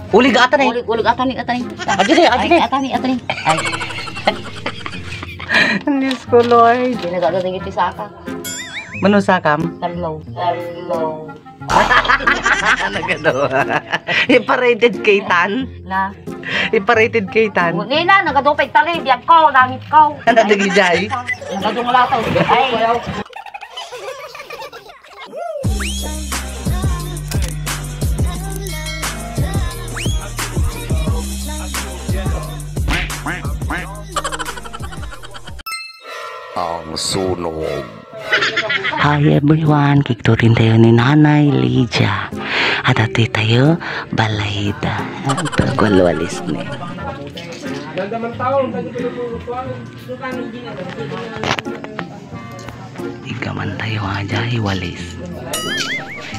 Ulig atan eh. Ulig atani. Aji deh. Atani. Ay. Diyos ko, Lord. Di nagagawin ito sa aka. Manusakam? Talo. Nagadawa. Iparated kay Tan. Na. Iparated kay Tan. Nina, nagadupay tali. Biyak ko, langit ko. Ano nagijay? Nagadung lataw. Ay. Ang sunog. Hi everyone, kiktutin tayo ni Nanay Lydia. At ati tayo, balayda. Ito, gwalwalis ni. Ikaman tayo aja, iwalis.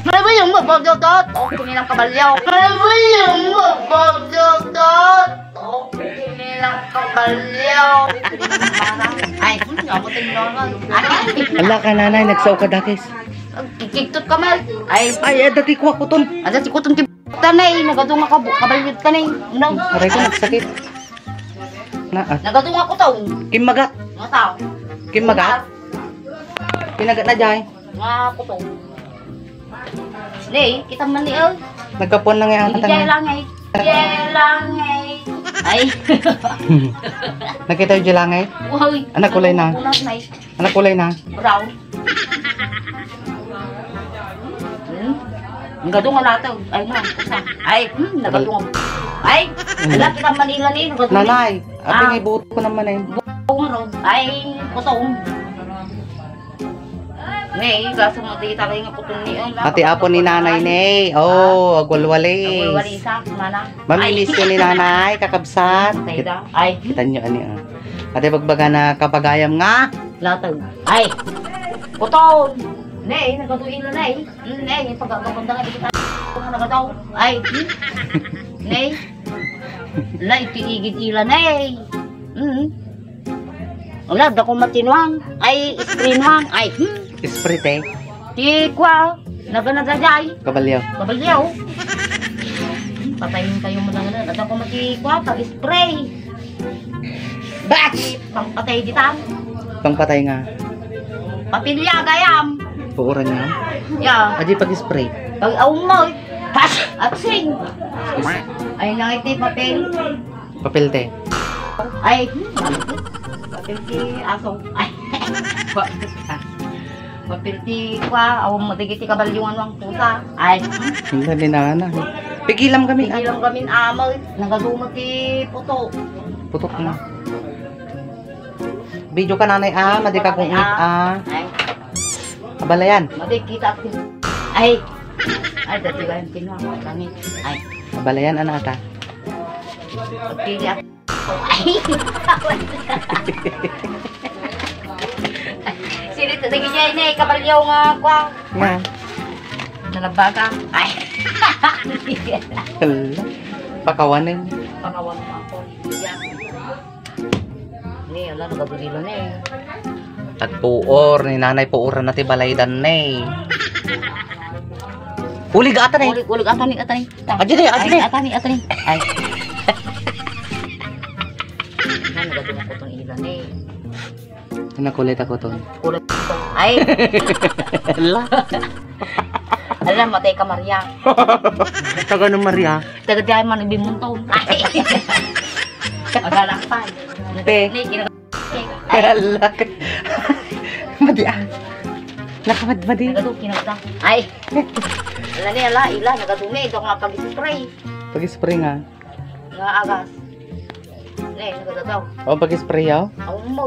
Ano ba yung mabagdagat? Okay nilang kabalyaw. Ano ba yung mabagdagat? Okay nilang kabalyaw. Ay, ngamutin mo naman. Ala ka nanay, nagsaw ka dakis. Kiktot ka mal. Ay, Dati ko ako ton. ada si kutong tanay. Nagadung ako, kabalyot tanay. Unaw. Aray ko nagsakit. Nagadung ako taon. Kimagat. Mga tao. Kimagat. Pinagat na jay. Mga kutong. Lay, kita man ni El. Nagkapuan lang yung Jay lang ay. Ay. Nakita yung jilangay? Uy. Anak kulay na. Anak kulay na. Brown. Nagadung nga lataw. Ay na. Ay, nagadung. Ay, wala kitang Manila ni. Nanay, aping ibuot ko naman eh. Ay, kutong. Nay, kaso mo di talaga nga kutong ni El. Ati apo ni nanay ne. Oh, agwalwali. Agwalisa, mana. Mamilis ko ni nanay, kakabsat. Ay, Kita nyo ani ah. Ate pagbaga na kapagayam nga. lataw. Ay, kutong. Nay, nagaduin na nay. Nay, pagkakabanda nga kita. Nagadaw. Ay, nay. Nay, tinigid ila nay. Wala, dako matinwang. Ay, screenwang. Ay, Esprite. Di kwa, naganagajay. Kabalyaw. Kabalyaw. Patayin kayo mo lang na. At ako mati kwa, pag-spray. Batch! Pangpatay ditan. Pangpatay nga. Papilya gayam. Puuran niya. Ya, Aji pag-spray. pag aum mo. Pas! Aksing. Ay, nangiti papel. Papel te. Ay, papel ti aso. Ay, papel ti kwa, awang matigiti kabalyungan wang pusa. Ay, Hindi na na. Pigilam kami. hindi lang kami amal. Nagadumot ti puto. Putok na. Video ka nanay ah, madika kong ah. Ay, Abalayan. madikita ako. Ay, dati ba yung kinuha ko kami. Ay, Abalayan ana ata. pagpili ako. Ay, sinito na ganyan na kabalyaw nga kwa. Nga. Nalabaga. Ay, Hala. Pakawanin. pakawan mo ako. Ni, wala, nagabulilo na eh. At puor ni nanay puuran natin balaydan ne. Ulig atan eh. Ulig, atani. Aji deh. Ay, atani. Ay. Nagagawin ako itong ilan eh. Nakulit ako to. Ulit ito. Ay, Hala. alam, matay ka Maria. Taga ng Maria. Tagadiyan man ibimuntong. Ay. Magalakpan. Te. Hala. Madi ah. Nakamad-madi. Nagadong kinagda. Ay. Ala, nagadumi. Ito nga pag-spray. Pag-spray nga. Nga agas. Ne, nagadadaw. O pag-spray yaw? Ako mo.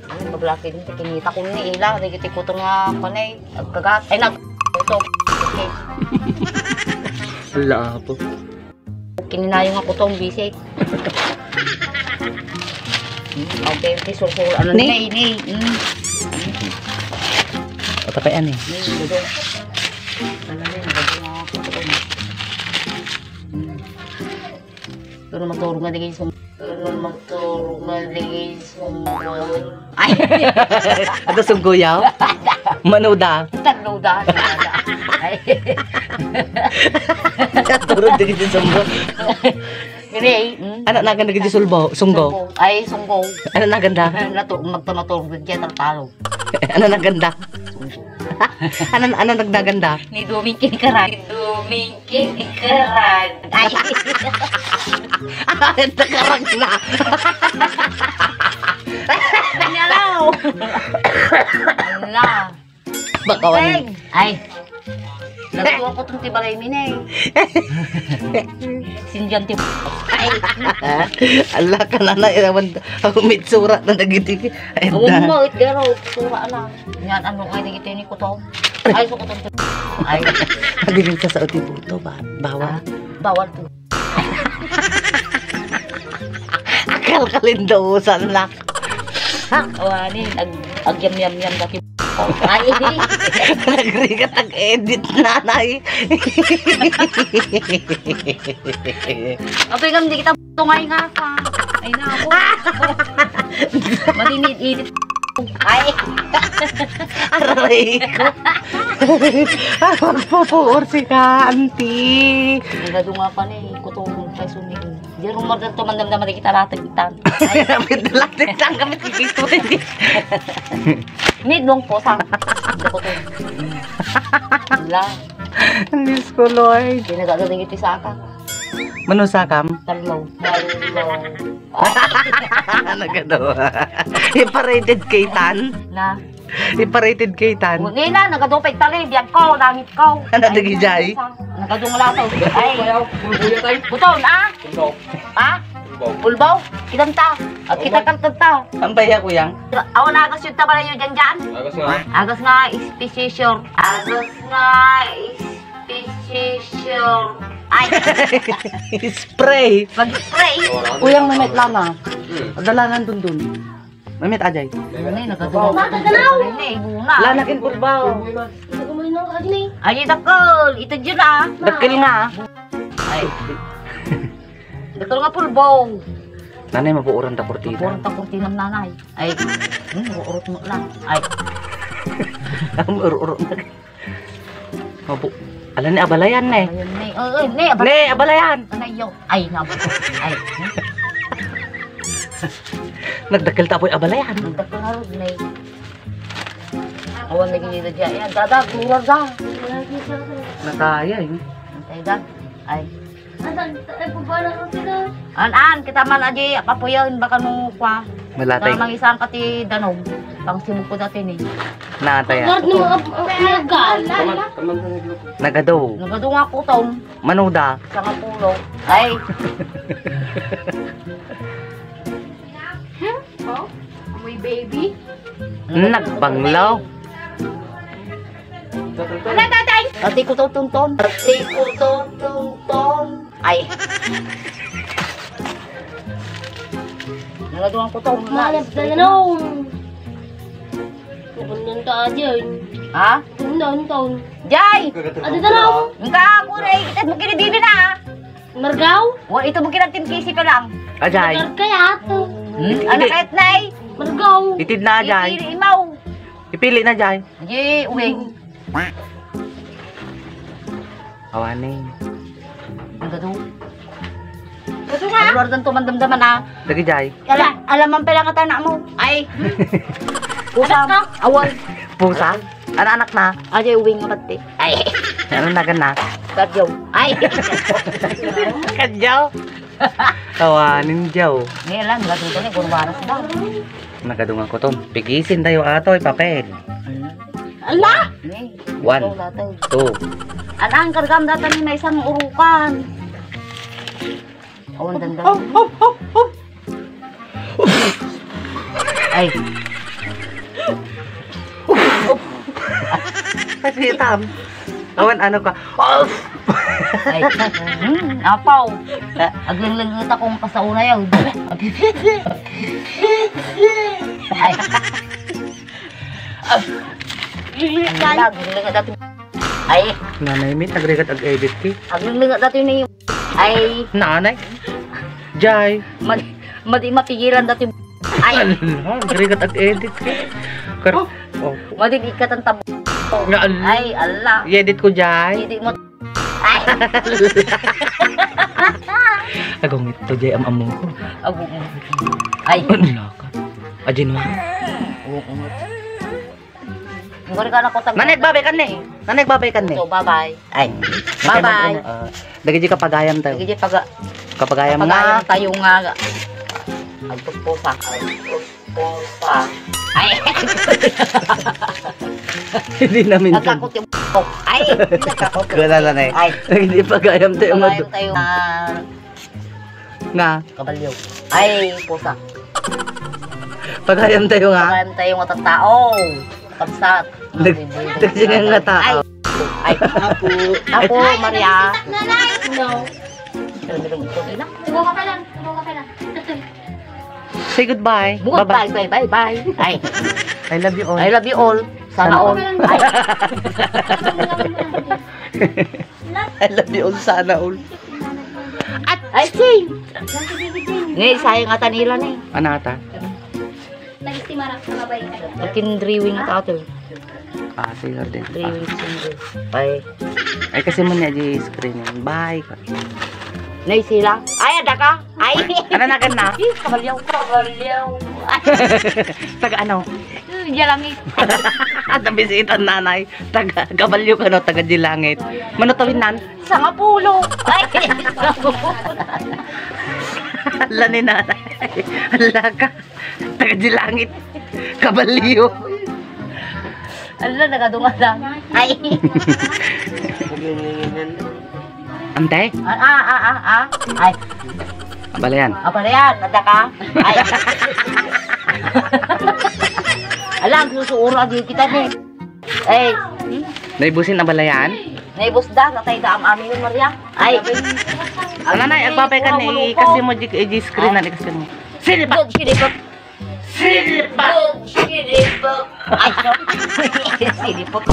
Ano, mablaki din. Kinita ko ni ila. Nagiti ko ito nga panay. Agkagat. Ay, ito. Okay. Hala po. Kininayong ako itong bisik. Okay, sur-sur. Ano Ni? ni? O tapayan eh. Ni, ito. Ano rin, nagagawa ako ito. Pero magturong nga digay sumbol. Ay! Ato sungguyaw? Manuda. Taglaw dahil. Ay. Turod digi di sunggo. Gini, Anak na ganda di sunggo. Ay, sunggo. Ano na ganda? Magtumatulog din siya tatalo. Ano na ganda? Ano nagdaganda? Ni Duming Kinikarag. Duming Kinikarag. Ay. Nakarag na. Pinalaw. Ala. Bakawan. Ay. Nagtuwa ko itong tibalay minay. Sindihan tip. Ay. Allah ka na na irawan mitsura na nagiti. Huwag mo, itgaro. Sura na. Yan, ano nga nagiti ni Kuto. Ay, sukutan tip. Ay. Nagiging sa uti buto ba? Bawal. Bawal to. Kalkalin daw sanla. Awani, agyam-yam-yam daki. Ay, Nagrigat ang edit nanay. Apoy kam di kita tungay nga ka. Ay na ako. Matinit-init. Ay. Aray ko. Magpupuor si ka, auntie. Nagadunga pa ni kutong kay sumig. Di rumor dito mandam-dam di kita latag itan. Ay, Latag lang kami tikito. mid long po sa. Kutong. La, Diyos ko, Lord. di nagagawin iti sa ka. Manusakam? Tarlaw. Nagano. Iparated kay Tan. Na. Iparated kay Tan. Hindi na, nagadupay tali, biyak ko, langit ko. Ano, nagijay? Nagadungla to. Ay, buton, ah? Ha? Pulbaw? Kitanta. At kita kantanta. Ang baya ko yang. Awan agas yun tabala yun dyan. Agas nga, ispisisyon. Agas nga, ispisisyon. Ay, Spray. mag-spray. Uyang mamit lama. Dalangan dun. Mamit ajay. Ano yun, nagadungla. Mataganaw. Lanakin pulbaw. Ay, dakol. Ito dyan ah. Dakil nga. Ay. Dakol nga pulbaw. Nanay mabuuran ta kurtina. Purang takurti ng nanay. Ay, urot mo lang. Ay, Ang uro-uro. Mabu. Alam ni abalayan na eh. ayun, ne, Ne, abalayan. Anayo. Ay, nabo. Ay, Nagdakil tapoy abalayan. nagdakol nga rin, ne. Awan lagi nila dyan. Ayan, dada, kurar da. Nakaya eh. Antay da. Ay. An, kita man aja papuyon baka nung kwa. Malatay. Na mangisang kati danog. Pang sibuk ko dati ni. Nataya. Nagadaw. Nagadung ako taon. Manuda. Sa kapulo. Ay. Amoy baby. Nagbanglaw. Wala tatay! Ati ko to tunton. Ati ko to tunton. Ay. Nagadung ako taon. Malap na nanon. Pupunta ta aja. Ha? Taon. Jay! Ada tanaw. Engka ako rin. Kita mo kinibili na. Margaw. Wa ito mo kinatim kisi pa lang. Ajay. Kaya ato. Ano kahit na eh. Margaw. Itid na ajay. Ipili imaw. Ipili na ajay. Di uwing. Awaning. Nagadung. Nagadung nga. Luar dan tumandam-daman ah. Lagi jay. Alam man pala ka na mo. Ay. Pusam. Awal. Pusa. Anak-anak na. Ajay uwing nga pati. Ay. Ano na gana? Kadyaw. Ay. Kadyaw. Awaning jaw. Ngayon lang, nagadung ka na. Kurwaras daw. Nagadungan ko to. Pigisin tayo ato papel. Allah! 1, 2. Anang kargam datan ni may isang urukan. Awan dandan. Ay. Kasi tam. Awan ano ka? Ay. Apaw. Aglang-langat akong kasauna yaw. Ay. Aglang-langat dati. Ay. Nanay mit nagregat ag-edit ki. Aglang-langat dati ni. Ay. Nanay. Jay. Madi mapigilan dati. Ay. Nagregat ag-edit ki. Oh. Madigig ka tang tabo. Nga, Ay, Allah. i-edit ko dyan. Hindi mo. Ay. Agong ito dyan ang among ko. Abo mo. Ay. Ano ka? Ajin mo. Ngori ka na ko tag. Nanegbabay kan ni. Nanegbabay kan ni. So, bye-bye. Ay. Bye-bye. Dagi di kapagayam tayo. Sige, pag Kapagayam pagayam nga. tayo nga. Ay, pusa. Ay, pusa. Ay. Hindi namin. Nagkakot yung ay. Nagkakot. Gala na eh. Ay. Hindi pagayam tayo nga. Pagayam tayo nga. Nga. Kabalyo. Ay, pusa. Pagayam tayo nga. Pagayam tayo nga tao. Kapsat. Kasi nga tao. Ay. Ako, Maria. No. Subo ka pa lang. Say goodbye. Bukas Bye-bye. bye. Ay. I love you all. I love you all. Sana all. Ay. I love you all. Sana all. Ay, sing. Ngayon, sayang ata nila na eh. Ano ata? Pagkindriwing ata ito. Ah, sige din. Driwing single. Ay. Ay kasi mo niya di screening. Bye. Nay sila. Ay, ada ka? Ay. Ano na kan na? Kabalyaw. Taga ano? Jalangit. Nabisitan nanay. Taga kabalyo ka no, taga Dilangit. Manutawin nan. Sangapulo. Ay. Hala ni nanay. Hala ka. Taga Dilangit. Kabalyo. Ala, nagadunga lang. Ay. Ante? Ay. Balayan. Apa na yan? Ada ka? Ay. Alam, susuura di kita ni. Ay. Naibusin na balayan? Naibos da, natay da am amin yun, Maria. Ay. Ano na, agbabay ka ni. Kasi mo di screen na kasi mo. Sinipat. Sinipat. Sinipat. Sinipat. Ay, sinipat.